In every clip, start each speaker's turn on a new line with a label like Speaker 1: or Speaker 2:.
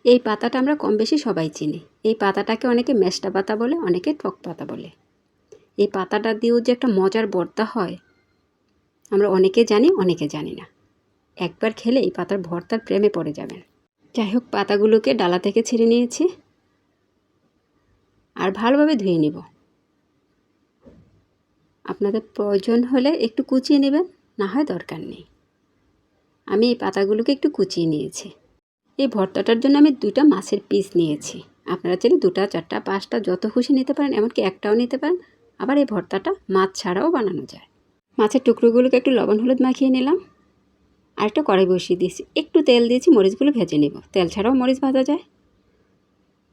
Speaker 1: এই পাতাটা আমরা কম বেশি সবাই চিনি। এই পাতাটাকে অনেকে মেষ্টা পাতা বলে, অনেকে টক পাতা বলে। এই পাতাটা দিয়েও যে একটা মজার ভর্তা হয় আমরা অনেকে জানি, অনেকে জানি না। একবার খেলে এই পাতার ভর্তার প্রেমে পড়ে যাবেন। যাই হোক, পাতাগুলোকে ডালা থেকে ছিঁড়ে নিয়েছি আর ভালোভাবে ধুয়ে নিব। আপনাদের প্রয়োজন হলে একটু কুচিয়ে নেবেন, না হয় দরকার নেই। আমি এই পাতাগুলোকে একটু কুচিয়ে নিয়েছি। এই ভর্তাটার জন্য আমি 2টা মাছের পিস নিয়েছি। আপনারা চাইলে 2টা, 4টা, 5টা যত খুশি নিতে পারেন, এমনকি একটাও নিতে পারেন। আবার এই ভর্তাটা মাছ ছাড়াও বানানো যায়। মাছের টুকরোগুলোকে একটু লবণ হলুদ মাখিয়ে নিলাম। আর একটা কড়াই বসিয়ে দিয়েছি, একটু তেল দিয়েছি, মরিচগুলো ভেজে নেব। তেল ছাড়াও মরিচ ভাজা যায়।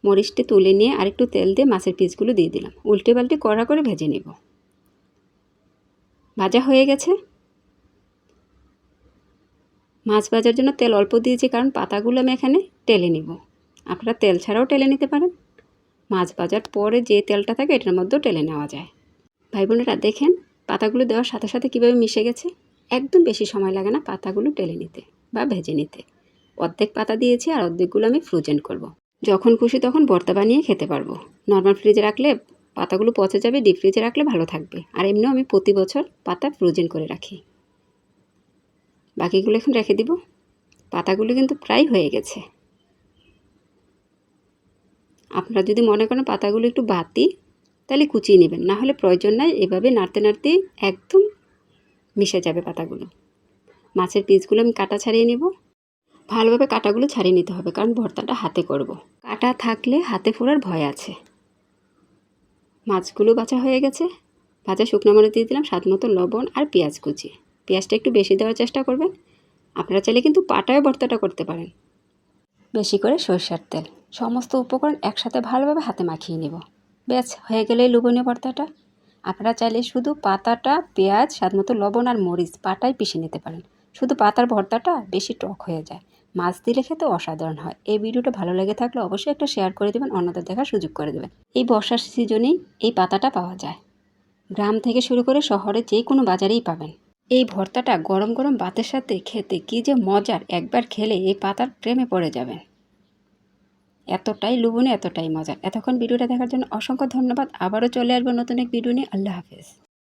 Speaker 1: মরিচটা তুলে নিয়ে আরেকটু তেল দিয়ে মাছের পিসগুলো দিয়ে দিলাম। উল্টে পাল্টে কড়া করে ভেজে নেব। ভাজা হয়ে গেছে। মাছ ভাজার জন্য তেল অল্প দিয়েছি, কারণ পাতাগুলো আমি এখানে টেলে নিব। আপনারা তেল ছাড়াও টেলে নিতে পারেন। মাছ ভাজার পরে যে তেলটা থাকে এটার মধ্যেও টেলে নেওয়া যায়। ভাই বোনেরা দেখেন, পাতাগুলো দেওয়ার সাথে সাথে কীভাবে মিশে গেছে। একদম বেশি সময় লাগে না পাতাগুলো টেলে নিতে বা ভেজে নিতে। অর্ধেক পাতা দিয়েছি আর অর্ধেকগুলো আমি ফ্রোজেন করব। যখন খুশি তখন ভর্তা বানিয়ে খেতে পারবো। নর্মাল ফ্রিজে রাখলে পাতাগুলো পচে যাবে, ডিপ ফ্রিজে রাখলে ভালো থাকবে। আর এমনিও আমি প্রতি বছর পাতা ফ্রোজেন করে রাখি। বাকিগুলো এখন রেখে দিব। পাতাগুলো কিন্তু প্রায় হয়ে গেছে। আপনারা যদি মনে করেন পাতাগুলো একটু বাতি, তাহলে কুচিয়ে নেবেন, না হলে প্রয়োজন নাই। এভাবে নাড়তে নাড়তে একদম মিশে যাবে পাতাগুলো। মাছের পিসগুলো আমি কাটা ছাড়িয়ে নেব। ভালোভাবে কাটাগুলো ছাড়িয়ে নিতে হবে, কারণ ভর্তাটা হাতে করব। কাটা থাকলে হাতে ফোড়ার ভয় আছে। মাছগুলো বাছা হয়ে গেছে। ভাজা শুকনো মরিচ দিয়ে দিলাম, স্বাদ মতো লবণ আর পেঁয়াজ কুচি। পেঁয়াজটা একটু বেশি দেওয়ার চেষ্টা করবেন। আপনারা চাইলে কিন্তু পাটায় ভর্তাটা করতে পারেন। বেশি করে সরষের তেল। সমস্ত উপকরণ একসাথে ভালোভাবে হাতে মাখিয়ে নেব। ব্যাস হয়ে গেলে লোভনীয় ভর্তাটা। আপনারা চাইলে শুধু পাতাটা, পেঁয়াজ, স্বাদমতো লবণ আর মরিচ পাটায় পিষে নিতে পারেন। শুধু পাতার ভর্তাটা বেশি টক হয়ে যায়। মাছ দিলে খেতে অসাধারণ হয়। এই ভিডিওটা ভালো লেগে থাকলে অবশ্যই একটা শেয়ার করে দেবেন, অন্যদের দেখার সুযোগ করে দেবেন। এই বর্ষার সিজনেই এই পাতাটা পাওয়া যায়। গ্রাম থেকে শুরু করে শহরে যে কোনো বাজারেই পাবেন। এই ভর্তাটা গরম গরম ভাতের সাথে খেতে কী যে মজার, একবার খেলে এই পাতার প্রেমে পড়ে যাবেন। এতটাই লোভনীয়, এতটাই মজার। এতক্ষণ ভিডিওটা দেখার জন্য অসংখ্য ধন্যবাদ। আবারও চলে আসবো নতুন এক ভিডিও নিয়ে। আল্লাহ হাফেজ।